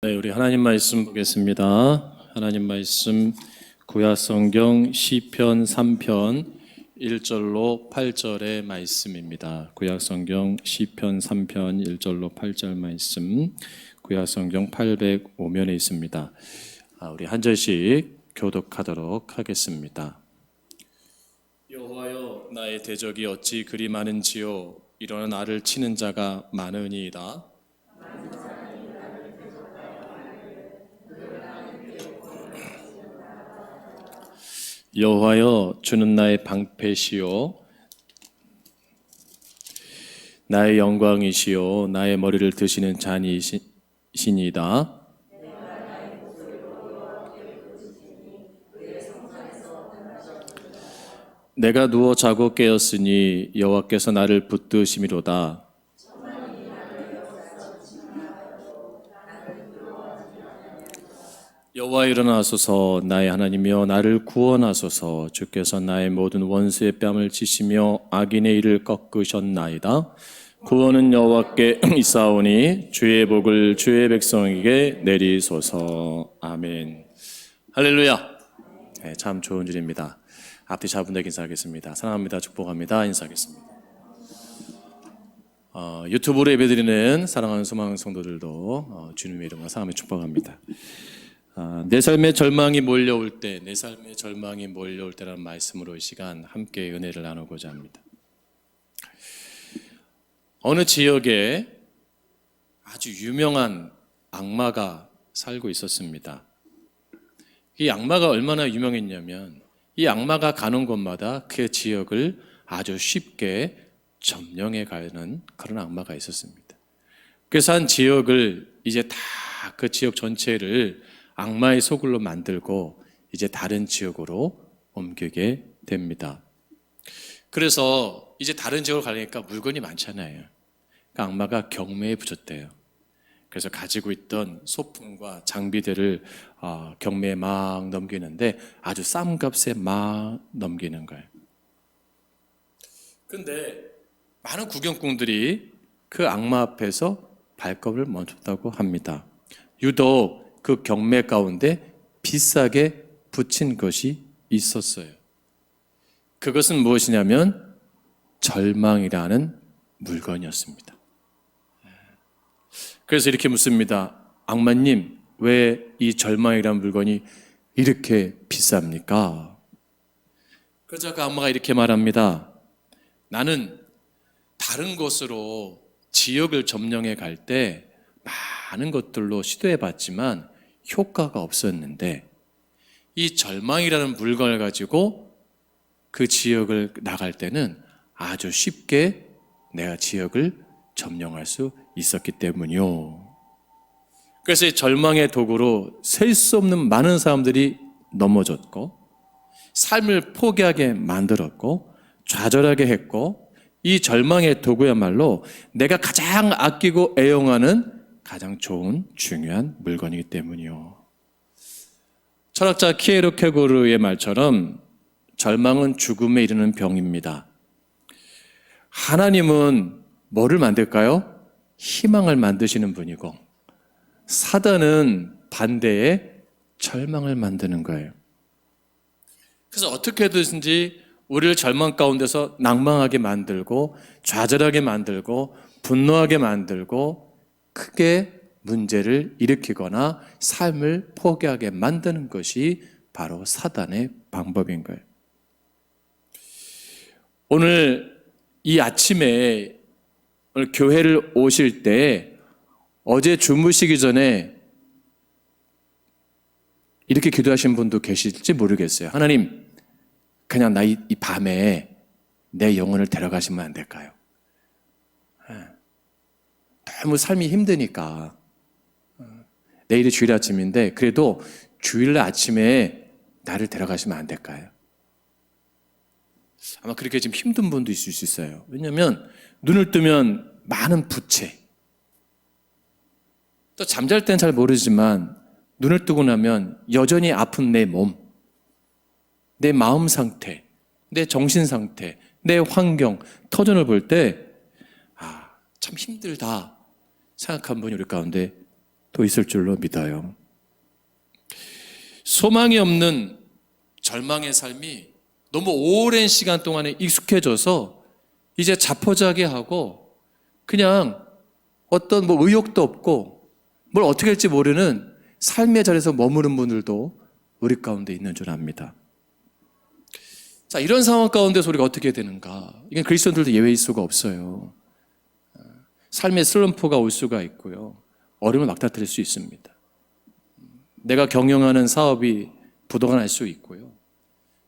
네, 우리 하나님 말씀 보겠습니다. 하나님 말씀 구약 성경 시편 3편 1절로 8절의 말씀입니다. 구약 성경 시편 3편 1절로 8절 말씀, 구약 성경 805면에 있습니다. 우리 한 절씩 교독하도록 하겠습니다. 여호와여, 나의 대적이 어찌 그리 많은지요. 이러나 나를 치는 자가 많으니이다. 여호와여, 주는 나의 방패시요 나의 영광이시요 나의 머리를 드시는 잔이시니이다. 내가 누워 자고 깨었으니 여호와께서 나를 붙드심이로다. 여호와 일어나소서, 나의 하나님이여 나를 구원하소서. 주께서 나의 모든 원수의 뺨을 치시며 악인의 일을 꺾으셨나이다. 구원은 여호와께 있사오니 주의 복을 주의 백성에게 내리소서. 아멘. 할렐루야. 네, 참 좋은 줄입니다. 앞뒤 자분되게 인사하겠습니다. 사랑합니다. 축복합니다. 인사하겠습니다. 유튜브로 예배드리는 사랑하는 소망 성도들도 주님의 이름으로 사랑하며 축복합니다. 내 삶의 절망이 몰려올 때, 내 삶의 절망이 몰려올 때라는 말씀으로 이 시간 함께 은혜를 나누고자 합니다. 어느 지역에 아주 유명한 악마가 살고 있었습니다. 이 악마가 얼마나 유명했냐면 이 악마가 가는 곳마다 그 지역을 아주 쉽게 점령해 가는 그런 악마가 있었습니다. 그래서 한 지역을 이제 다 그 지역 전체를 악마의 소굴로 만들고 이제 다른 지역으로 옮기게 됩니다. 그래서 이제 다른 지역으로 가려니까 물건이 많잖아요. 그러니까 악마가 경매에 붙였대요. 그래서 가지고 있던 소품과 장비들을 경매에 막 넘기는데 아주 싼 값에 막 넘기는 거예요. 근데 많은 구경꾼들이 그 악마 앞에서 발걸음을 멈췄다고 합니다. 유독 그 경매 가운데 비싸게 붙인 것이 있었어요. 그것은 무엇이냐면 절망이라는 물건이었습니다. 그래서 이렇게 묻습니다. 악마님, 왜 이 절망이라는 물건이 이렇게 비쌉니까? 그러자 그 악마가 이렇게 말합니다. 나는 다른 곳으로 지역을 점령해 갈 때 많은 것들로 시도해 봤지만 효과가 없었는데 이 절망이라는 물건을 가지고 그 지역을 나갈 때는 아주 쉽게 내가 지역을 점령할 수 있었기 때문이요. 그래서 이 절망의 도구로 셀 수 없는 많은 사람들이 넘어졌고 삶을 포기하게 만들었고 좌절하게 했고 이 절망의 도구야말로 내가 가장 아끼고 애용하는 가장 좋은 중요한 물건이기 때문이요. 철학자 키에르케고르의 말처럼 절망은 죽음에 이르는 병입니다. 하나님은 뭐를 만들까요? 희망을 만드시는 분이고 사단은 반대에 절망을 만드는 거예요. 그래서 어떻게든지 우리를 절망 가운데서 낭망하게 만들고 좌절하게 만들고 분노하게 만들고 크게 문제를 일으키거나 삶을 포기하게 만드는 것이 바로 사단의 방법인 거예요. 오늘 이 아침에 오늘 교회를 오실 때 어제 주무시기 전에 이렇게 기도하신 분도 계실지 모르겠어요. 하나님, 그냥 나 이 밤에 내 영혼을 데려가시면 안 될까요? 너무 삶이 힘드니까 내일이 주일 아침인데 그래도 주일날 아침에 나를 데려가시면 안 될까요? 아마 그렇게 지금 힘든 분도 있을 수 있어요. 왜냐하면 눈을 뜨면 많은 부채, 또 잠잘 땐 잘 모르지만 눈을 뜨고 나면 여전히 아픈 내 몸, 내 마음 상태, 내 정신 상태, 내 환경, 터전을 볼 때 참 힘들다 생각한 분이 우리 가운데 있을 줄로 믿어요. 소망이 없는 절망의 삶이 너무 오랜 시간 동안에 익숙해져서 이제 자포자기하고 그냥 어떤 의욕도 없고 뭘 어떻게 할지 모르는 삶의 자리에서 머무는 분들도 우리 가운데 있는 줄 압니다. 자, 이런 상황 가운데서 우리가 어떻게 해야 되는가? 이건 그리스도인들도 예외일 수가 없어요. 삶의 슬럼프가 올 수가 있고요. 어려움을 막다트릴 수 있습니다. 내가 경영하는 사업이 부도가 날 수 있고요.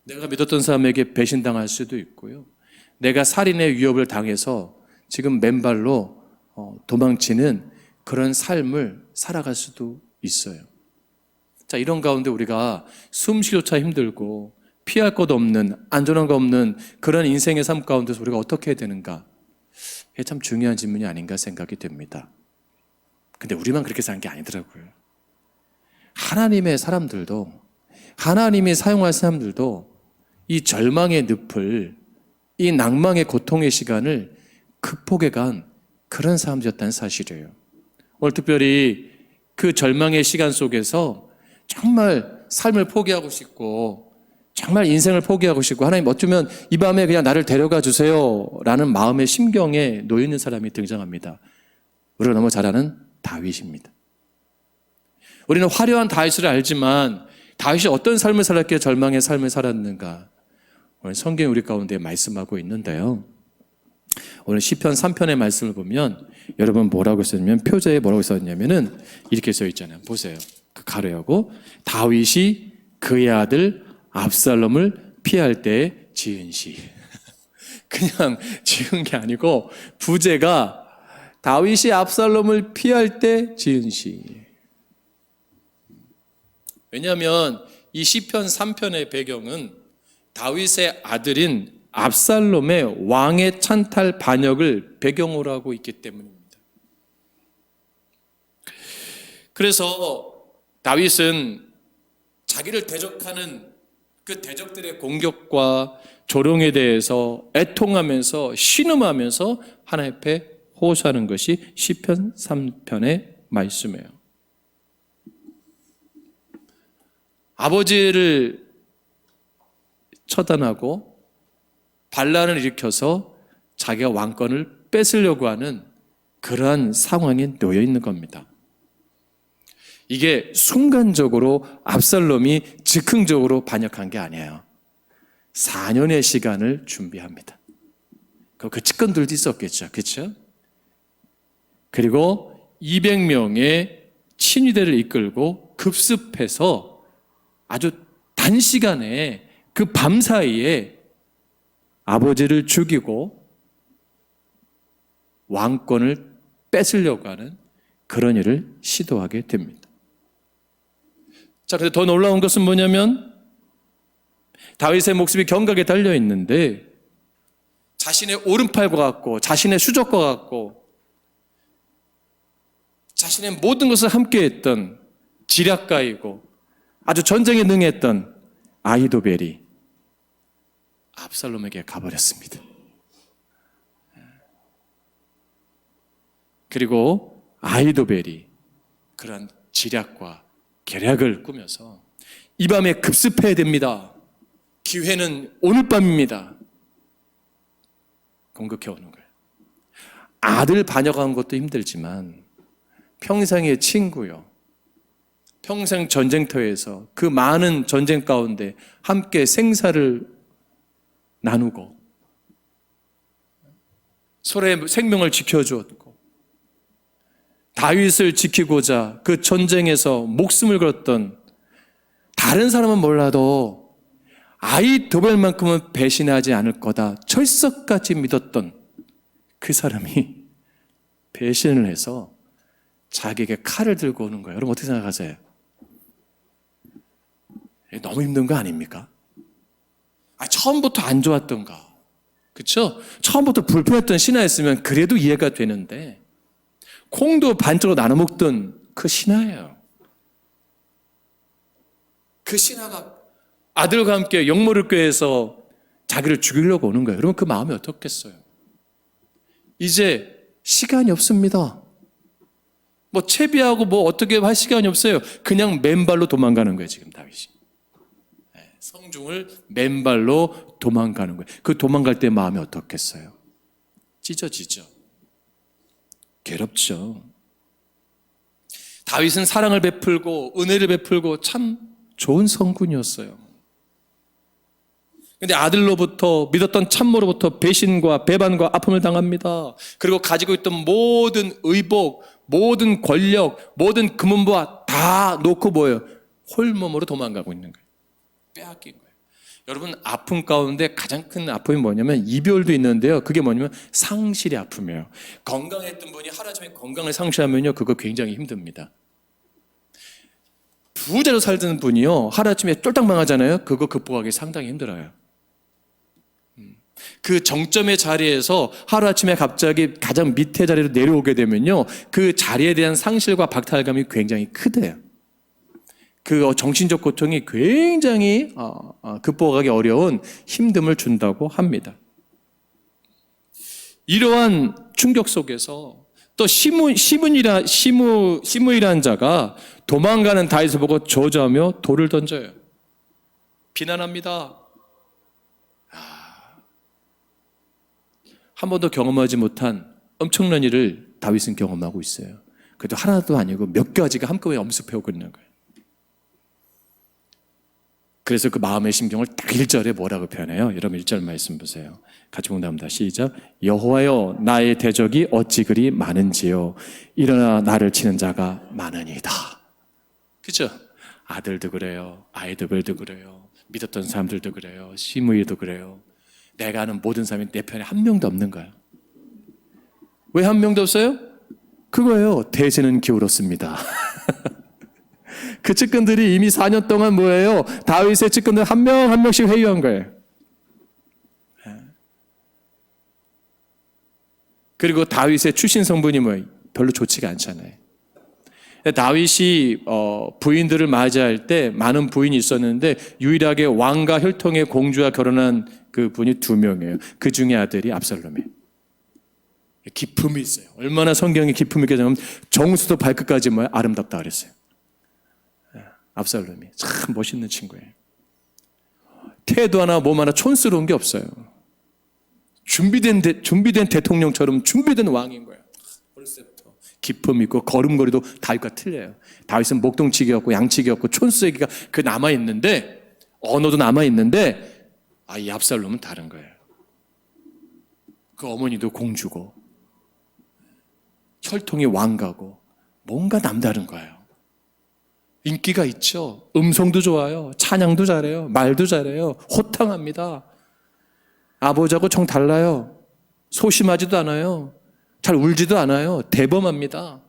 내가 믿었던 사람에게 배신당할 수도 있고요. 내가 살인의 위협을 당해서 지금 맨발로 도망치는 그런 삶을 살아갈 수도 있어요. 자, 이런 가운데 우리가 숨쉬기조차 힘들고 피할 것 없는, 안전한 거 없는 그런 인생의 삶 가운데서 우리가 어떻게 해야 되는가? 이게 참 중요한 질문이 아닌가 생각이 됩니다. 근데 우리만 그렇게 사는 게 아니더라고요. 하나님의 사람들도, 하나님이 사용할 사람들도 이 절망의 늪을, 이 낭망의 고통의 시간을 극복해 간 그런 사람들이었다는 사실이에요. 오늘 특별히 그 절망의 시간 속에서 정말 삶을 포기하고 싶고 정말 인생을 포기하고 싶고 하나님 어쩌면 이 밤에 그냥 나를 데려가 주세요 라는 마음의 심경에 놓여 있는 사람이 등장합니다. 우리가 너무 잘 아는 다윗입니다. 우리는 화려한 다윗을 알지만 다윗이 어떤 삶을 살았기에 절망의 삶을 살았는가? 오늘 성경이 우리 가운데 말씀하고 있는데요. 오늘 시편 3편의 말씀을 보면 여러분 뭐라고 썼냐면 표제에 뭐라고 썼냐면은 이렇게 써 있잖아요. 보세요. 그 가로하고 다윗이 그의 아들 압살롬을 피할 때 지은 시. 그냥 지은 게 아니고 부제가 다윗이 압살롬을 피할 때 지은 시. 왜냐하면 이 시편 3편의 배경은 다윗의 아들인 압살롬의 왕의 찬탈 반역을 배경으로 하고 있기 때문입니다. 그래서 다윗은 자기를 대적하는 그 대적들의 공격과 조롱에 대해서 애통하면서 신음하면서 하나님 앞에 호소하는 것이 시편 3편의 말씀이에요. 아버지를 처단하고 반란을 일으켜서 자기가 왕권을 뺏으려고 하는 그러한 상황에 놓여 있는 겁니다. 이게 순간적으로 압살롬이 즉흥적으로 반역한 게 아니에요. 4년의 시간을 준비합니다. 그 측근들도 있었겠죠. 그렇죠? 그리고 200명의 친위대를 이끌고 급습해서 아주 단시간에 그 밤사이에 아버지를 죽이고 왕권을 뺏으려고 하는 그런 일을 시도하게 됩니다. 자, 근데 더 놀라운 것은 뭐냐면 다윗의 목숨이 경각에 달려 있는데 자신의 오른팔과 같고 자신의 수족과 같고 자신의 모든 것을 함께했던 지략가이고 아주 전쟁에 능했던 아히도벨이 압살롬에게 가버렸습니다. 그리고 아히도벨이 그러한 지략과 계략을 꾸며서 이 밤에 급습해야 됩니다. 기회는 오늘 밤입니다. 공격해 오는 거예요. 아들 반역한 것도 힘들지만 평생의 친구요. 평생 전쟁터에서 그 많은 전쟁 가운데 함께 생사를 나누고 서로의 생명을 지켜주었고 다윗을 지키고자 그 전쟁에서 목숨을 걸었던 다른 사람은 몰라도 아히도벨만큼은 배신하지 않을 거다 철석같이 믿었던 그 사람이 배신을 해서 자기에게 칼을 들고 오는 거예요. 여러분 어떻게 생각하세요? 너무 힘든 거 아닙니까? 처음부터 안 좋았던가, 그렇죠? 처음부터 불편했던 신하였으면 그래도 이해가 되는데 콩도 반쪽으로 나눠 먹던 그 신하예요. 그 신하가 아들과 함께 역모를 꾀해서 자기를 죽이려고 오는 거예요. 여러분 그 마음이 어떻겠어요? 이제 시간이 없습니다. 뭐 채비하고 뭐 어떻게 할 시간이 없어요. 그냥 맨발로 도망가는 거예요, 지금 다윗이. 성중을 맨발로 도망가는 거예요. 그 도망갈 때 마음이 어떻겠어요? 찢어지죠. 괴롭죠. 다윗은 사랑을 베풀고 은혜를 베풀고 참 좋은 성군이었어요. 근데 아들로부터 믿었던 참모로부터 배신과 배반과 아픔을 당합니다. 그리고 가지고 있던 모든 의복, 모든 권력, 모든 금은보화 다 놓고 뭐예요? 홀몸으로 도망가고 있는 거예요. 빼앗긴 거예요. 여러분, 아픔 가운데 가장 큰 아픔이 뭐냐면 이별도 있는데요. 그게 뭐냐면 상실의 아픔이에요. 건강했던 분이 하루아침에 건강을 상실하면요, 그거 굉장히 힘듭니다. 부자로 살던 분이요, 하루아침에 쫄딱 망하잖아요. 그거 극복하기 상당히 힘들어요. 그 정점의 자리에서 하루아침에 갑자기 가장 밑에 자리로 내려오게 되면요, 그 자리에 대한 상실과 박탈감이 굉장히 크대요. 그 정신적 고통이 굉장히 극복하기 어려운 힘듦을 준다고 합니다. 이러한 충격 속에서 또 시므이라는 자가 도망가는 다윗을 보고 저주하며 돌을 던져요. 비난합니다. 한 번도 경험하지 못한 엄청난 일을 다윗은 경험하고 있어요. 그래도 하나도 아니고 몇 가지가 한꺼번에 엄습해오고 있는 거예요. 그래서 그 마음의 심경을 딱 1절에 뭐라고 표현해요? 여러분 1절 말씀 보세요. 같이 봉독합니다. 시작. 여호와여, 나의 대적이 어찌 그리 많은지요. 일어나 나를 치는 자가 많으니이다. 그죠? 아들도 그래요. 아이들도 그래요. 믿었던 사람들도 그래요. 시므이도 그래요. 내가 아는 모든 사람이 내 편에 한 명도 없는 거야. 왜 한 명도 없어요? 그거예요. 대세는 기울었습니다. 그 측근들이 이미 4년 동안 뭐예요? 다윗의 측근들 한 명 한 명씩 회유한 거예요. 그리고 다윗의 출신 성분이 뭐예요? 별로 좋지가 않잖아요. 다윗이 부인들을 맞이할 때 많은 부인이 있었는데 유일하게 왕과 혈통의 공주와 결혼한 그 분이 2명이에요. 그 중에 아들이 압살롬이에요. 기품이 있어요. 얼마나 성경에 기품이 있게 되면 정수도 발끝까지 뭐예요? 아름답다 그랬어요. 압살롬이 참 멋있는 친구예요. 태도 하나 몸 하나 촌스러운 게 없어요. 준비된 대통령처럼 준비된 왕인 거예요. 벌써부터 기품 있고 걸음걸이도 다윗과 틀려요. 다윗은 목동치기였고 양치기였고 촌스러기가 그 남아있는데 언어도 남아있는데 이 압살롬은 다른 거예요. 그 어머니도 공주고 혈통이 왕가고 뭔가 남다른 거예요. 인기가 있죠. 음성도 좋아요. 찬양도 잘해요. 말도 잘해요. 호탕합니다. 아버지하고 정 달라요. 소심하지도 않아요. 잘 울지도 않아요. 대범합니다.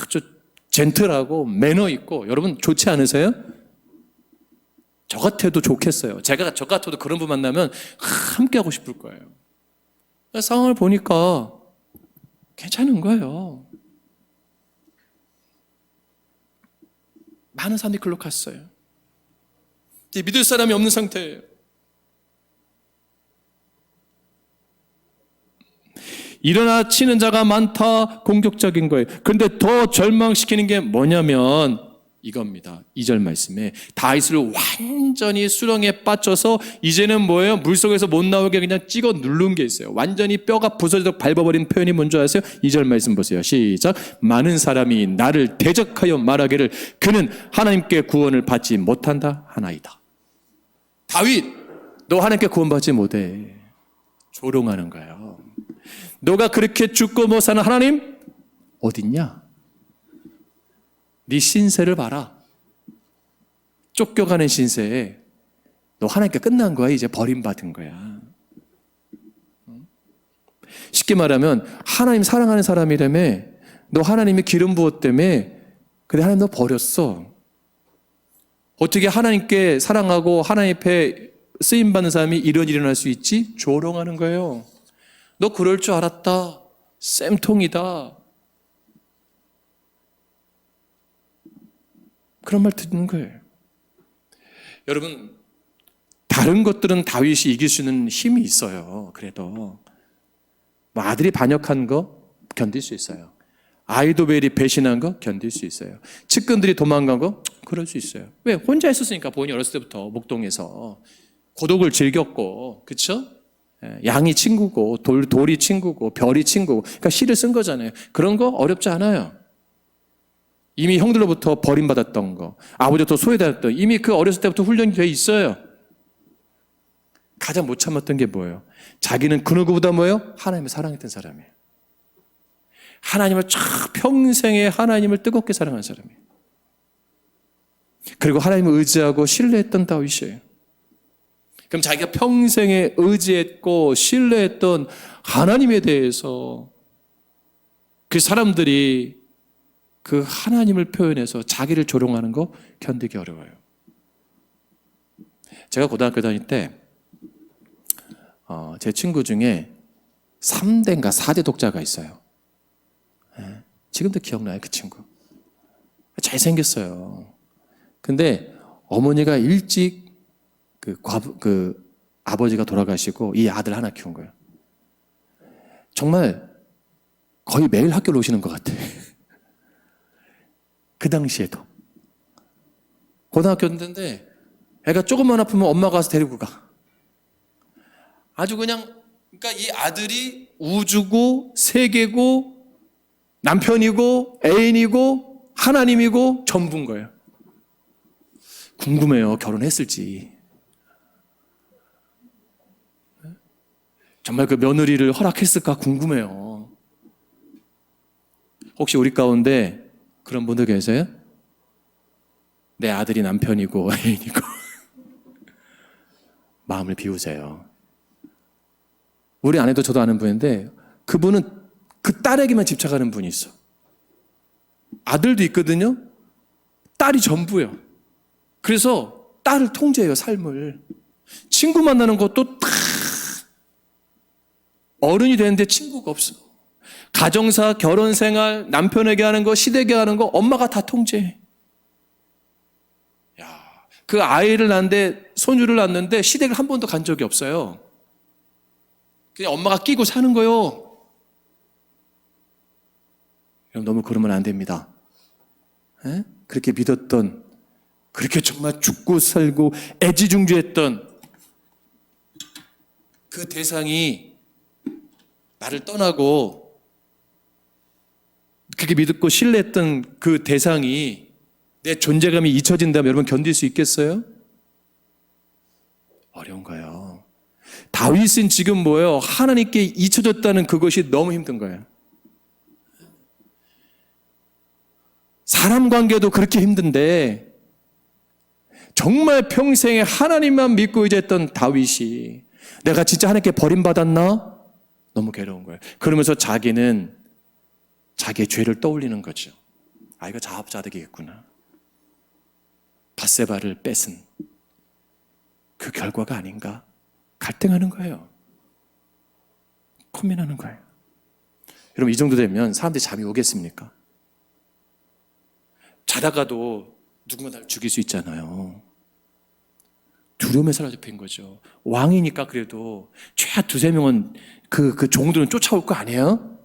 아주 젠틀하고 매너 있고. 여러분 좋지 않으세요? 저 같아도 좋겠어요. 제가 저 같아도 그런 분 만나면 함께 하고 싶을 거예요. 상황을 보니까 괜찮은 거예요. 많은 사람들이 글로 갔어요. 믿을 사람이 없는 상태예요. 일어나 치는 자가 많다, 공격적인 거예요. 그런데 더 절망시키는 게 뭐냐면 이겁니다. 2절 말씀에 다윗을 완전히 수렁에 빠져서 이제는 뭐예요? 물속에서 못 나오게 그냥 찍어 누른 게 있어요. 완전히 뼈가 부서지도록 밟아버린 표현이 뭔지 아세요? 2절 말씀 보세요. 시작. 많은 사람이 나를 대적하여 말하기를 그는 하나님께 구원을 받지 못한다 하나이다. 다윗, 너 하나님께 구원받지 못해. 조롱하는 거예요. 너가 그렇게 죽고 못 사는 하나님 어딨냐? 네 신세를 봐라. 쫓겨가는 신세에 너 하나님께 끝난 거야. 이제 버림받은 거야. 쉽게 말하면 하나님 사랑하는 사람이라며 너 하나님이 기름 부었다며 근데 하나님 너 버렸어. 어떻게 하나님께 사랑하고 하나님 앞에 쓰임받는 사람이 이런 일이 일어날 수 있지? 조롱하는 거예요. 너 그럴 줄 알았다. 쌤통이다. 그런 말 듣는 거예요. 여러분, 다른 것들은 다윗이 이길 수 있는 힘이 있어요. 그래도 뭐 아들이 반역한 거 견딜 수 있어요. 아이도벨이 배신한 거 견딜 수 있어요. 측근들이 도망간 거 그럴 수 있어요. 왜? 혼자 있었으니까. 본인이 어렸을 때부터 목동에서 고독을 즐겼고, 그렇죠? 양이 친구고 돌이 친구고 별이 친구고, 그러니까 시를 쓴 거잖아요. 그런 거 어렵지 않아요. 이미 형들로부터 버림받았던 거, 아버지부터 소외받았던, 이미 그 어렸을 때부터 훈련이 돼 있어요. 가장 못 참았던 게 뭐예요? 자기는 그 누구보다 뭐예요? 하나님을 사랑했던 사람이에요. 하나님을 평생에 하나님을 뜨겁게 사랑한 사람이에요. 그리고 하나님을 의지하고 신뢰했던 다윗이에요. 그럼 자기가 평생에 의지했고 신뢰했던 하나님에 대해서 그 사람들이 그 하나님을 표현해서 자기를 조롱하는 거 견디기 어려워요. 제가 고등학교 다닐 때 제 친구 중에 3대인가 4대 독자가 있어요. 지금도 기억나요, 그 친구. 잘생겼어요. 근데 어머니가 일찍 아버지가 돌아가시고 이 아들 하나 키운 거예요. 정말 거의 매일 학교를 오시는 것 같아. 그 당시에도. 고등학교인데 애가 조금만 아프면 엄마가 가서 데리고 가. 아주 그냥, 그러니까 이 아들이 우주고 세계고 남편이고 애인이고 하나님이고 전부인 거예요. 궁금해요. 결혼했을지. 정말 그 며느리를 허락했을까 궁금해요. 혹시 우리 가운데 그런 분들 계세요? 내 아들이 남편이고 애인이고. 마음을 비우세요. 우리 아내도 저도 아는 분인데 그분은 그 딸에게만 집착하는 분이 있어. 아들도 있거든요. 딸이 전부예요. 그래서 딸을 통제해요, 삶을. 친구 만나는 것도 다 어른이 되는데 친구가 없어. 가정사, 결혼생활, 남편에게 하는 거, 시댁에 하는 거 엄마가 다 통제해. 야, 그 아이를 낳는데, 손주를 낳는데 시댁을 한 번도 간 적이 없어요. 그냥 엄마가 끼고 사는 거요. 여러분, 너무 그러면 안 됩니다. 에? 그렇게 믿었던, 그렇게 정말 죽고 살고 애지중지했던 그 대상이 나를 떠나고, 그렇게 믿고 신뢰했던 그 대상이 내 존재감이 잊혀진다면 여러분 견딜 수 있겠어요? 어려운 거예요. 다윗은 지금 뭐예요? 하나님께 잊혀졌다는 그것이 너무 힘든 거예요. 사람 관계도 그렇게 힘든데 정말 평생에 하나님만 믿고 의지했던 다윗이 내가 진짜 하나님께 버림받았나? 너무 괴로운 거예요. 그러면서 자기는 자기의 죄를 떠올리는 거죠. 아, 이거 자업자득이겠구나. 밧세바를 뺏은 그 결과가 아닌가? 갈등하는 거예요. 고민하는 거예요. 여러분, 이 정도 되면 사람들이 잠이 오겠습니까? 자다가도 누군가 나를 죽일 수 있잖아요. 두려움에 사로잡힌 거죠. 왕이니까 그래도 최하 2-3명은 그 종들은 쫓아올 거 아니에요?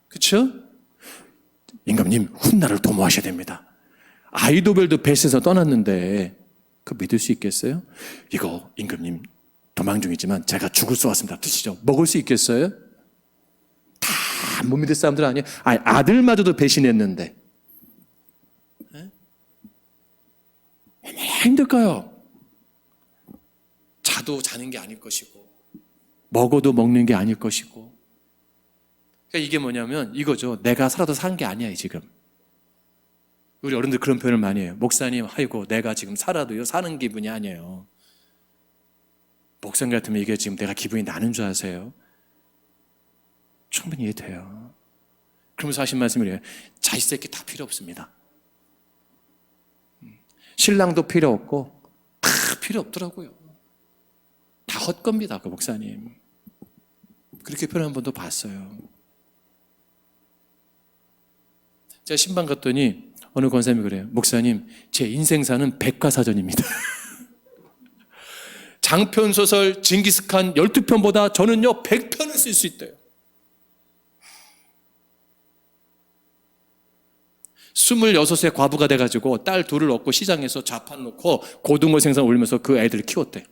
그렇죠? 임금님, 훗날을 도모하셔야 됩니다. 아이도벨도 배신해서 떠났는데 그거 믿을 수 있겠어요? 이거 임금님 도망 중이지만 제가 죽을 수 왔습니다. 드시죠. 먹을 수 있겠어요? 다 못 믿을 사람들 아니에요? 아니, 아들마저도 배신했는데 얼마나 힘들까요? 자도 자는 게 아닐 것이고 먹어도 먹는 게 아닐 것이고. 그러니까 이게 뭐냐면 이거죠. 내가 살아도 산 게 아니야 지금. 우리 어른들 그런 표현을 많이 해요. 목사님, 아이고 내가 지금 살아도요 사는 기분이 아니에요. 목사님 같으면 이게 지금 내가 기분이 나는 줄 아세요? 충분히 이해돼요. 그러면서 하신 말씀이래요. 자식 새끼 다 필요 없습니다. 신랑도 필요 없고 다 필요 없더라고요. 다 헛겁니다, 그 목사님. 그렇게 표현한 분도 봤어요. 제가 신방 갔더니 어느 권사님이 그래요. 목사님, 제 인생사는 백과사전입니다. 장편소설 징기스칸 12편보다 저는요 100편을 쓸 수 있대요. 26세 과부가 돼가지고 딸 둘을 얻고 시장에서 좌판 놓고 고등어 생선 올리면서 그 애들을 키웠대.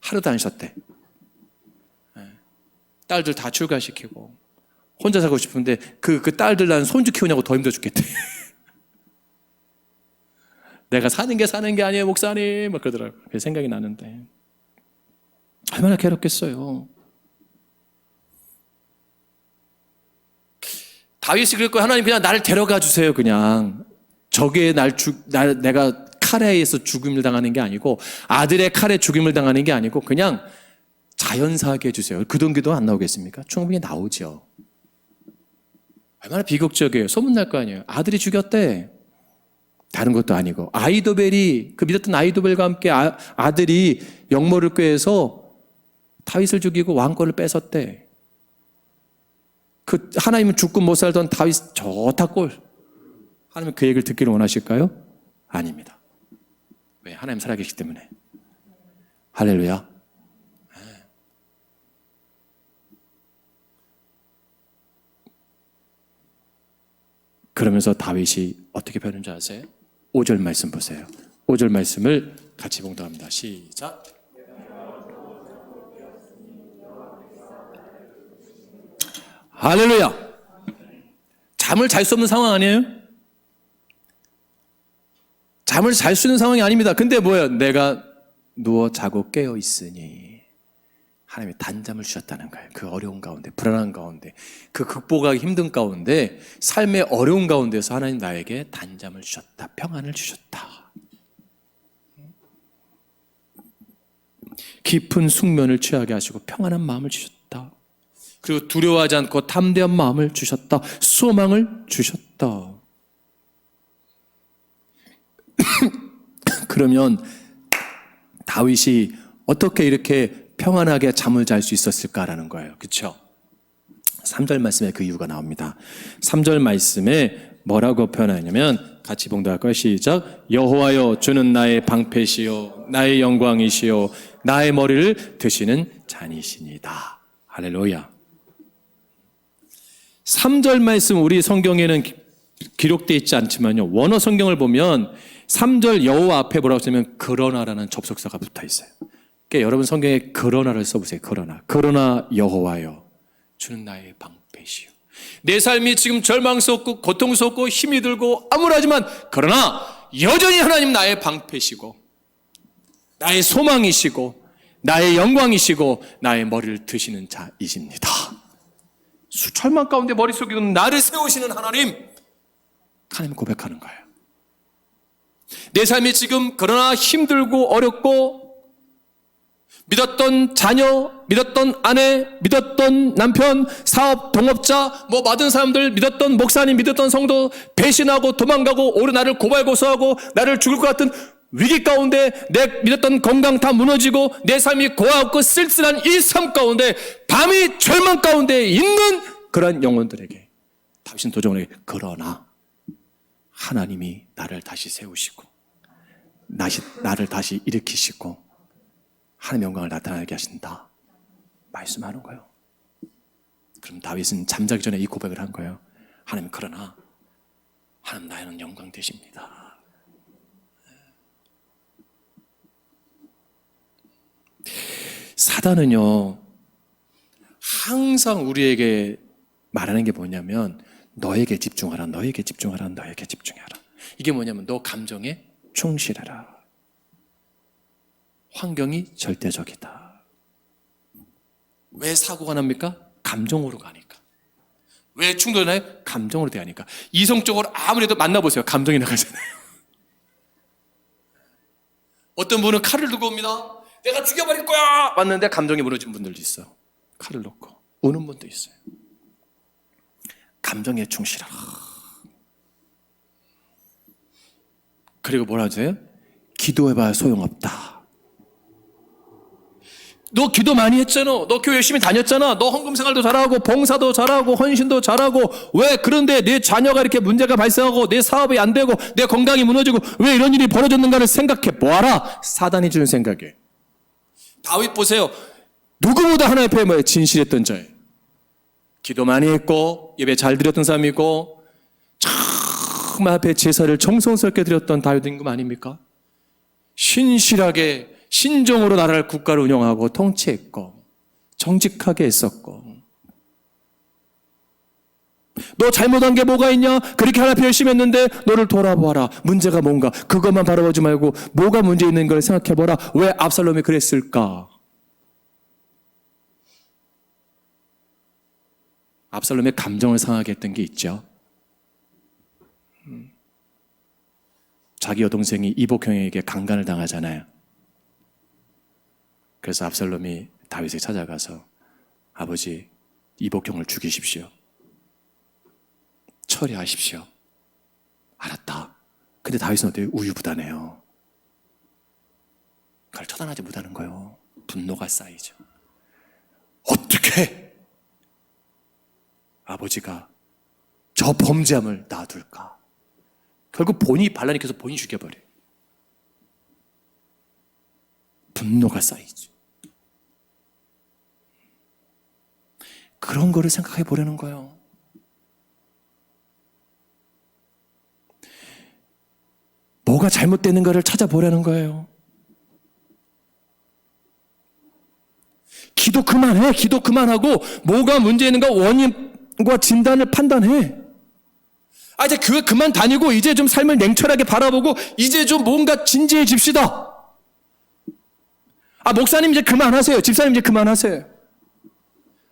하루도 안 쉬었대. 딸들 다 출가시키고 혼자 살고 싶은데 그 딸들 난 손주 키우냐고 더 힘들어 죽겠대. 내가 사는 게 아니에요 목사님 막 그러더라고요. 그 생각이 나는데 얼마나 괴롭겠어요. 다윗이 그랬고 하나님 그냥 나를 데려가 주세요. 그냥 적의 내가 칼에 의해서 죽임을 당하는 게 아니고 아들의 칼에 죽임을 당하는 게 아니고 그냥 자연사하게 해주세요. 그런 기도 안 나오겠습니까? 충분히 나오죠. 얼마나 비극적이에요. 소문날 거 아니에요. 아들이 죽였대. 다른 것도 아니고 아이도벨이 그 믿었던 아이도벨과 함께 아들이 역모를 꾀해서 다윗을 죽이고 왕권을 뺏었대. 그 하나님은 죽고 못 살던 다윗 좋다 꼴. 하나님은 그 얘기를 듣기를 원하실까요? 아닙니다. 왜? 하나님 살아계시기 때문에. 할렐루야. 그러면서 다윗이 어떻게 변한 줄 아세요? 5절 말씀 보세요. 5절 말씀을 같이 봉독합니다. 시작. 할렐루야. 잠을 잘 수 없는 상황 아니에요? 잠을 잘 수 있는 상황이 아닙니다. 근데 뭐예요? 내가 누워 자고 깨어 있으니 하나님이 단잠을 주셨다는 거예요. 그 어려운 가운데, 불안한 가운데, 그 극복하기 힘든 가운데, 삶의 어려운 가운데서 하나님 나에게 단잠을 주셨다. 평안을 주셨다. 깊은 숙면을 취하게 하시고 평안한 마음을 주셨다. 그리고 두려워하지 않고 담대한 마음을 주셨다. 소망을 주셨다. 그러면 다윗이 어떻게 이렇게 평안하게 잠을 잘 수 있었을까라는 거예요. 그렇죠? 3절 말씀에 그 이유가 나옵니다. 3절 말씀에 뭐라고 표현하냐면 같이 봉독할까요? 시작. 여호와여 주는 나의 방패시요 나의 영광이시요 나의 머리를 드시는 잔이시니다. 할렐루야. 3절 말씀 우리 성경에는 기록되어 있지 않지만요. 원어 성경을 보면 3절 여호와 앞에 뭐라고 쓰면 그러나라는 접속사가 붙어 있어요. 그러니까 여러분 성경에 그러나를 써보세요. 그러나 여호와여 주는 나의 방패시요. 내 삶이 지금 절망스럽고 고통스럽고 힘이 들고 암울하지만 그러나 여전히 하나님 나의 방패시고 나의 소망이시고 나의 영광이시고 나의 머리를 드시는 자이십니다. 수철망 가운데 머릿속에 나를 세우시는 하나님 고백하는 거예요. 내 삶이 지금 그러나 힘들고 어렵고 믿었던 자녀, 믿었던 아내, 믿었던 남편, 사업, 동업자, 많은 사람들, 믿었던 목사님, 믿었던 성도 배신하고 도망가고 오히려 나를 고발고소하고 나를 죽을 것 같은 위기 가운데 내 믿었던 건강 다 무너지고 내 삶이 고아없고 쓸쓸한 이 삶 가운데 밤이 절망 가운데 있는 그런 영혼들에게 다윗은 도전을 해. 그러나 하나님이 나를 다시 세우시고 나를 다시 일으키시고 하나님의 영광을 나타나게 하신다 말씀하는 거예요. 그럼 다윗은 잠자기 전에 이 고백을 한 거예요. 하나님 그러나 하나님 나에는 영광 되십니다. 사단은요 항상 우리에게 말하는 게 뭐냐면 너에게 집중하라. 이게 뭐냐면 너 감정에 충실해라. 환경이 절대적이다. 왜 사고가 납니까? 감정으로 가니까. 왜 충돌이 나요? 감정으로 대하니까. 이성적으로 아무래도 만나보세요. 감정이 나가잖아요. 어떤 분은 칼을 들고 옵니다. 내가 죽여버릴 거야! 왔는데 감정이 무너진 분들도 있어. 칼을 놓고 우는 분도 있어요. 감정에 충실하라. 그리고 뭐라 하세요? 기도해봐야 소용없다. 너 기도 많이 했잖아. 너 교회 열심히 다녔잖아. 너 헌금 생활도 잘하고 봉사도 잘하고 헌신도 잘하고 왜 그런데 내 자녀가 이렇게 문제가 발생하고 내 사업이 안 되고 내 건강이 무너지고 왜 이런 일이 벌어졌는가를 생각해 보아라. 사단이 주는 생각에. 다윗 보세요. 누구보다 하나님 앞에 진실했던 자예요. 기도 많이 했고 예배 잘 드렸던 사람이고 여호와 앞에 제사를 정성스럽게 드렸던 다윗 임금 아닙니까? 신실하게 신정으로 나라를 국가를 운영하고 통치했고 정직하게 했었고, 너 잘못한 게 뭐가 있냐? 그렇게 하나님 앞에 열심히 했는데 너를 돌아보아라. 문제가 뭔가? 그것만 바라보지 말고 뭐가 문제 있는 걸 생각해보라. 왜 압살롬이 그랬을까? 압살롬의 감정을 상하게 했던 게 있죠. 자기 여동생이 이복형에게 강간을 당하잖아요. 그래서 압살롬이 다윗을 찾아가서 아버지, 이복형을 죽이십시오. 처리하십시오. 알았다. 근데 다윗은 어때요? 우유부단해요. 그걸 처단하지 못하는 거예요. 분노가 쌓이죠. 어떻게 아버지가 저 범죄함을 놔둘까? 결국 본인이 반란이켜서 본인이 죽여버려요. 분노가 쌓이죠. 그런 거를 생각해 보려는 거예요. 뭐가 잘못되는가를 찾아보려는 거예요. 기도 그만해. 기도 그만하고 뭐가 문제 있는가 원인과 진단을 판단해. 이제 교회 그만 다니고 이제 좀 삶을 냉철하게 바라보고 이제 좀 뭔가 진지해집시다. 목사님 이제 그만하세요. 집사님 이제 그만하세요.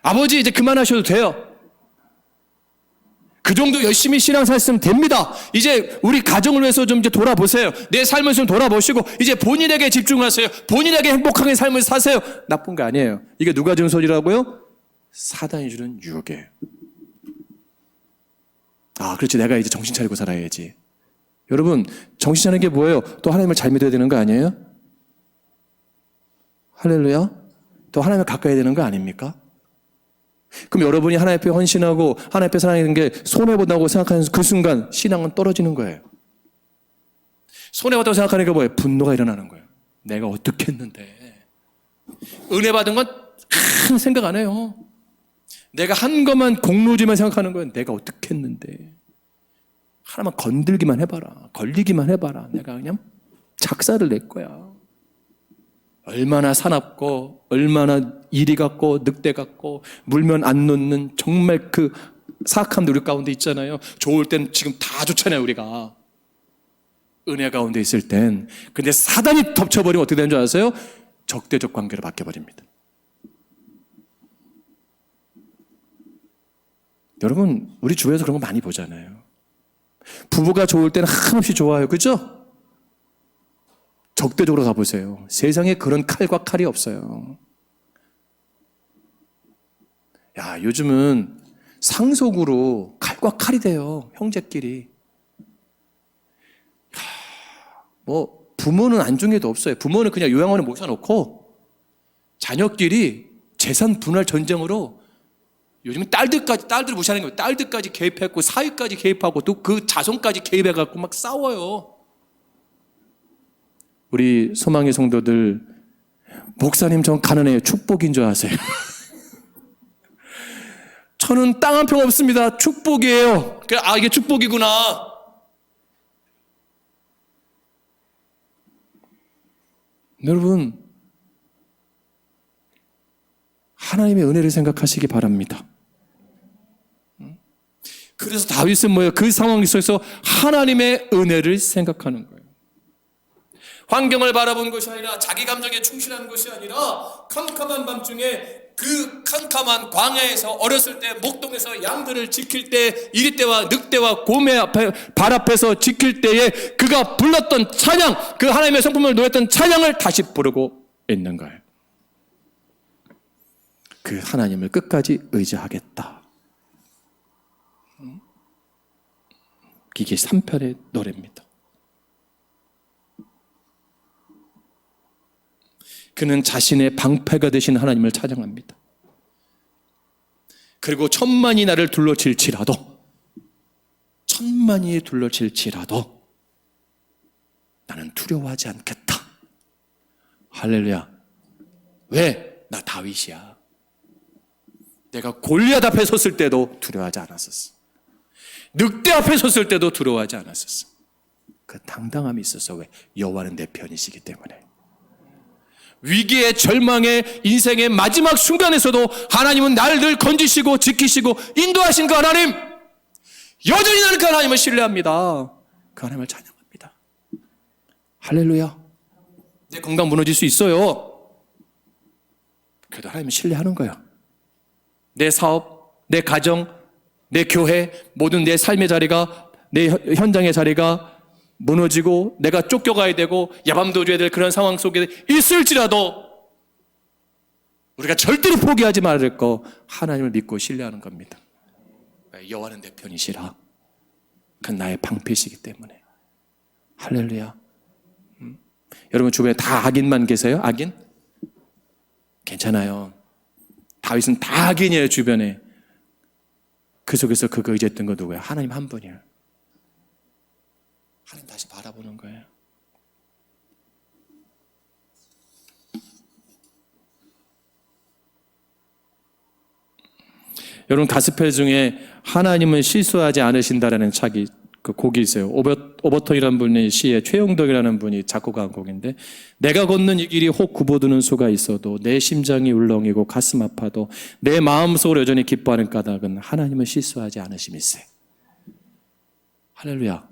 아버지 이제 그만하셔도 돼요. 그 정도 열심히 신앙생활 했으면 됩니다. 이제 우리 가정을 위해서 좀 이제 돌아보세요. 내 삶을 좀 돌아보시고 이제 본인에게 집중하세요. 본인에게 행복하게 삶을 사세요. 나쁜 거 아니에요. 이게 누가 주는 소리라고요? 사단이 주는 유혹이에요. 그렇지. 내가 이제 정신 차리고 살아야지. 여러분, 정신 차리는 게 뭐예요? 또 하나님을 잘 믿어야 되는 거 아니에요? 할렐루야. 또 하나님을 가까이 되는 거 아닙니까? 그럼 여러분이 하나님 앞에 헌신하고 하나님 앞에 살아가는 게 손해본다고 생각하는 그 순간 신앙은 떨어지는 거예요. 손해봤다고 생각하는 게 뭐예요? 분노가 일어나는 거예요. 내가 어떻게 했는데. 은혜 받은 건 큰 생각 안 해요. 내가 한 것만 공로지만 생각하는 거예요. 내가 어떻게 했는데. 하나만 건들기만 해봐라. 걸리기만 해봐라. 내가 그냥 작사를 낼 거야. 얼마나 사납고 얼마나 이리 같고 늑대 같고 물면 안 놓는 정말 그 사악함도 우리 가운데 있잖아요. 좋을 땐 지금 다 좋잖아요. 우리가 은혜 가운데 있을 땐. 근데 사단이 덮쳐버리면 어떻게 되는 줄 아세요? 적대적 관계로 바뀌어버립니다. 여러분, 우리 주변에서 그런 거 많이 보잖아요. 부부가 좋을 때는 한없이 좋아요. 그죠? 적대적으로 가보세요. 세상에 그런 칼과 칼이 없어요. 요즘은 상속으로 칼과 칼이 돼요. 형제끼리. 부모는 안중에도 없어요. 부모는 그냥 요양원에 모셔놓고 자녀끼리 재산 분할 전쟁으로 요즘은 딸들 무시하는 거예요. 딸들까지 개입했고 사위까지 개입하고 또 그 자손까지 개입해갖고 막 싸워요. 우리 소망의 성도들, 목사님 전 가난해요. 축복인 줄 아세요? 저는 땅 한 평 없습니다. 축복이에요. 이게 축복이구나. 여러분, 하나님의 은혜를 생각하시기 바랍니다. 그래서 다윗은 뭐예요? 그 상황 속에서 하나님의 은혜를 생각하는 거예요. 환경을 바라본 것이 아니라 자기 감정에 충실한 것이 아니라 캄캄한 밤중에 그 캄캄한 광야에서 어렸을 때 목동에서 양들을 지킬 때 이리떼와 늑대와 곰의 발 앞에서 지킬 때에 그가 불렀던 찬양, 그 하나님의 성품을 노랬던 찬양을 다시 부르고 있는 거예요. 그 하나님을 끝까지 의지하겠다. 이게 3편의 노래입니다. 그는 자신의 방패가 되신 하나님을 찬양합니다. 그리고 천만이 나를 둘러칠지라도, 천만이 둘러칠지라도 나는 두려워하지 않겠다. 할렐루야. 왜? 나 다윗이야. 내가 골리앗 앞에 섰을 때도 두려워하지 않았었어. 늑대 앞에 섰을 때도 두려워하지 않았었어. 그 당당함이 있었어. 왜? 여호와는 내 편이시기 때문에. 위기의 절망의 인생의 마지막 순간에서도 하나님은 나를 늘 건지시고 지키시고 인도하신 그 하나님, 여전히 나는 그 하나님을 신뢰합니다. 그 하나님을 찬양합니다. 할렐루야. 내 건강 무너질 수 있어요. 그래도 하나님을 신뢰하는 거야. 내 사업, 내 가정, 내 교회, 모든 내 삶의 자리가, 내 현장의 자리가 무너지고 내가 쫓겨가야 되고 야밤도주해야 될 그런 상황 속에 있을지라도 우리가 절대로 포기하지 말을 거 하나님을 믿고 신뢰하는 겁니다. 여호와는 내 편이시라. 그건 나의 방패시기 때문에. 할렐루야. 여러분 주변에 다 악인만 계세요? 악인? 괜찮아요. 다윗은 다 악인이에요. 주변에. 그 속에서 그가 의지했던 건 누구야? 하나님 한 분이에요. 하나님 다시 바라보는 거예요. 여러분 가스펠 중에 하나님은 실수하지 않으신다라는 그 곡이 있어요. 오버턴이라는 분이 시에 최용덕이라는 분이 작곡한 곡인데, 내가 걷는 이 길이 혹 굽어드는 수가 있어도 내 심장이 울렁이고 가슴 아파도 내 마음속으로 여전히 기뻐하는 까닭은 하나님은 실수하지 않으심일세. 할렐루야.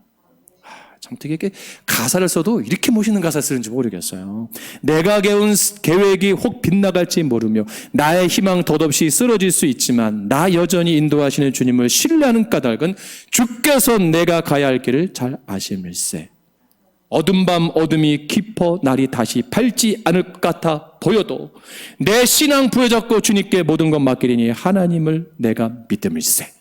참 되게 가사를 써도 이렇게 멋있는 가사를 쓰는지 모르겠어요. 내가 개운 계획이 혹 빗나갈지 모르며 나의 희망 덧없이 쓰러질 수 있지만 나 여전히 인도하시는 주님을 신뢰하는 까닭은 주께서 내가 가야 할 길을 잘 아심일세. 어둠 밤 어둠이 깊어 날이 다시 밝지 않을 것 같아 보여도 내 신앙 부여잡고 주님께 모든 것 맡기리니 하나님을 내가 믿음일세.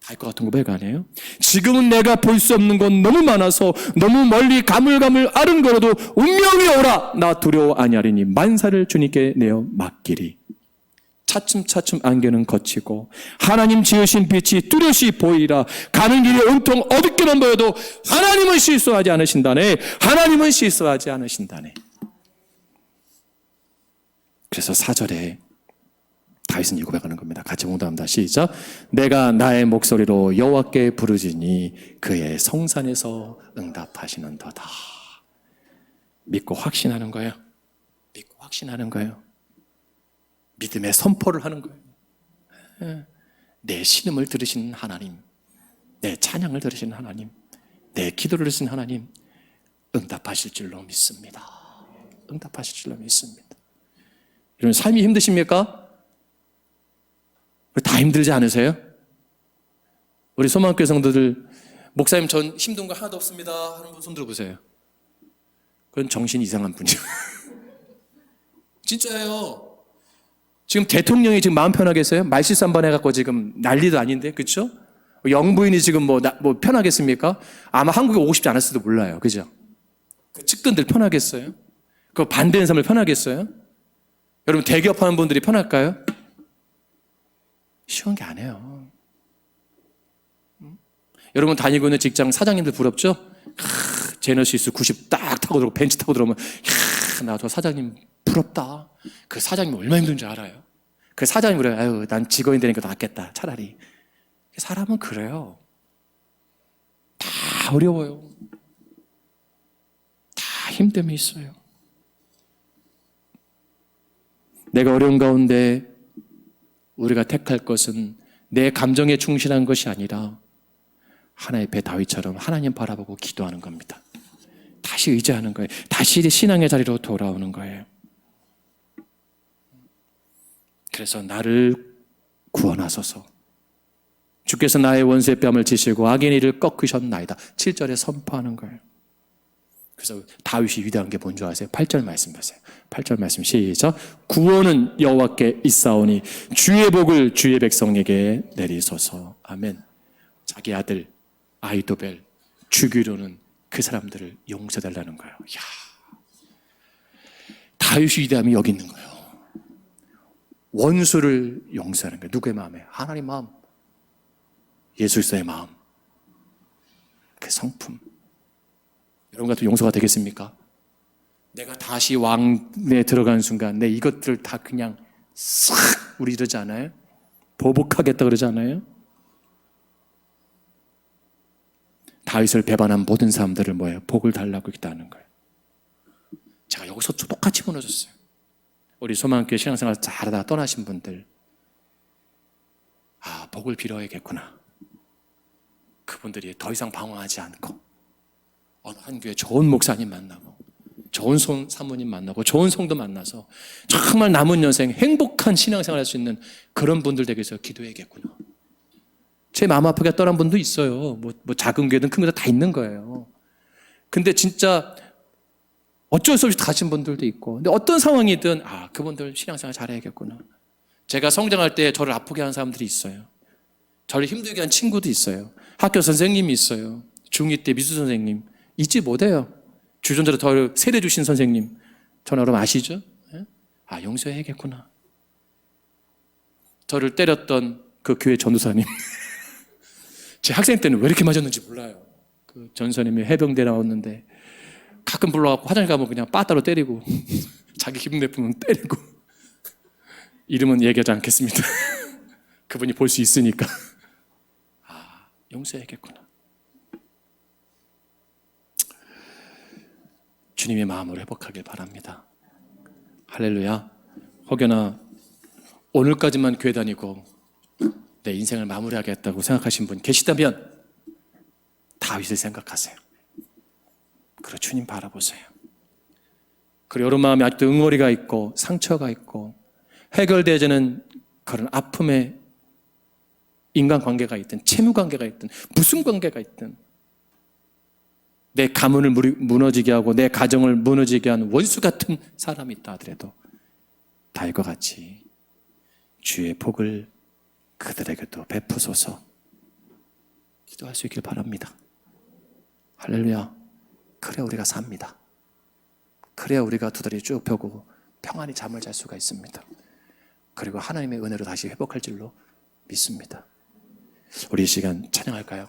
할 것 같은 고백 아니에요? 지금은 내가 볼 수 없는 건 너무 많아서 너무 멀리 가물가물 아른거려도 운명이 오라 나 두려워 아니하리니 만사를 주님께 내어 맡기리. 차츰차츰 안개는 걷히고 하나님 지으신 빛이 뚜렷이 보이라. 가는 길이 온통 어둡게만 보여도 하나님은 실수하지 않으신다네. 하나님은 실수하지 않으신다네. 그래서 4절에 다윗은 이 고백하는 겁니다. 같이 봉독합니다. 시작. 내가 나의 목소리로 여호와께 부르짖니 그의 성산에서 응답하시는도다. 믿고 확신하는 거예요. 믿고 확신하는 거예요. 믿음의 선포를 하는 거예요. 내 신음을 들으시는 하나님, 내 찬양을 들으시는 하나님, 내 기도를 들으시는 하나님 응답하실 줄로 믿습니다. 응답하실 줄로 믿습니다. 여러분 삶이 힘드십니까? 다 힘들지 않으세요? 우리 소망교회 성도들, 목사님 전 힘든 거 하나도 없습니다 하는 분 손 들어보세요. 그건 정신이 이상한 분이에요. 진짜예요. 지금 대통령이 지금 마음 편하겠어요? 말실수 한번 해갖고 지금 난리도 아닌데, 그렇죠? 영부인이 지금 뭐 편하겠습니까? 아마 한국에 오고 싶지 않았을지도 몰라요. 그죠? 그 측근들 편하겠어요? 그 반대하는 사람들 편하겠어요? 여러분 대기업하는 분들이 편할까요? 쉬운 게 아니에요. 여러분 다니고 있는 직장 사장님들 부럽죠? 제너시스 90 딱 타고 들어오고 벤츠 타고 들어오면 나 저 사장님 부럽다. 그 사장님 얼마나 힘든 줄 알아요? 그 사장님 그래요. 아유 난 직원이 되니까 더 낫겠다. 차라리. 사람은 그래요. 다 어려워요. 다 힘듦이 있어요. 내가 어려운 가운데 우리가 택할 것은 내 감정에 충실한 것이 아니라 하나의 배 다윗처럼 하나님 바라보고 기도하는 겁니다. 다시 의지하는 거예요. 다시 신앙의 자리로 돌아오는 거예요. 그래서 나를 구원하소서. 주께서 나의 원수의 뺨을 치시고 악인의 이를 꺾으셨나이다. 7절에 선포하는 거예요. 그래서 다윗이 위대한 게 뭔지 아세요? 8절 말씀 보세요. 8절 말씀 시작. 구원은 여호와께 있사오니 주의 복을 주의 백성에게 내리소서. 아멘. 자기 아들 아히도벨 죽이려는 그 사람들을 용서달라는 거예요. 이야. 다윗이 위대함이 여기 있는 거예요. 원수를 용서하는 거예요. 누구의 마음에? 하나님 마음. 예수 그리스도의 마음. 그 성품. 여러분 같은 용서가 되겠습니까? 내가 다시 왕에 들어가는 순간 내 이것들을 다 그냥 싹 우리 이러지 않아요? 보복하겠다 그러지 않아요? 다윗을 배반한 모든 사람들을 뭐예요? 복을 달라고 기도하는 거예요. 제가 여기서 똑같이 무너졌어요. 우리 소망교회 신앙생활 잘하다 떠나신 분들, 복을 빌어야겠구나. 그분들이 더 이상 방황하지 않고 어느 한 교회 좋은 목사님 만나고 좋은 사모님 만나고 좋은 성도 만나서 정말 남은 여생 행복한 신앙생활 할 수 있는 그런 분들 되기 위해서 기도해야겠구나. 제 마음 아프게 떠난 분도 있어요. 뭐 작은 교회든 큰 교회든 다 있는 거예요. 근데 진짜 어쩔 수 없이 가신 분들도 있고, 근데 어떤 상황이든 그분들 신앙생활 잘해야겠구나. 제가 성장할 때 저를 아프게 한 사람들이 있어요. 저를 힘들게 한 친구도 있어요. 학교 선생님이 있어요. 중2 때 미술 선생님 잊지 못해요. 주전자로 더 세례 주신 선생님, 전화 여러분 아시죠? 용서해야겠구나. 저를 때렸던 그 교회 전도사님 제 학생 때는 왜 이렇게 맞았는지 몰라요. 그 전선님이 해병대 나왔는데 가끔 불러갖고 화장실 가면 그냥 빠따로 때리고 자기 기분 나쁘면 때리고, 이름은 얘기하지 않겠습니다. 그분이 볼 수 있으니까. 용서해야겠구나. 주님의 마음으로 회복하길 바랍니다. 할렐루야. 혹여나 오늘까지만 교회 다니고 내 인생을 마무리하겠다고 생각하신 분 계시다면 다윗을 생각하세요. 그리고 주님 바라보세요. 그리고 여러분 마음에 아직도 응어리가 있고 상처가 있고 해결되지 않은 그런 아픔의 인간관계가 있든 채무관계가 있든 무슨 관계가 있든 내 가문을 무너지게 하고 내 가정을 무너지게 하는 원수 같은 사람이 있다 하더라도 다윗과 같이 주의 복을 그들에게도 베푸소서 기도할 수 있길 바랍니다. 할렐루야. 그래야 우리가 삽니다. 그래야 우리가 두 다리 쭉 펴고 평안히 잠을 잘 수가 있습니다. 그리고 하나님의 은혜로 다시 회복할 줄로 믿습니다. 우리 이 시간 찬양할까요?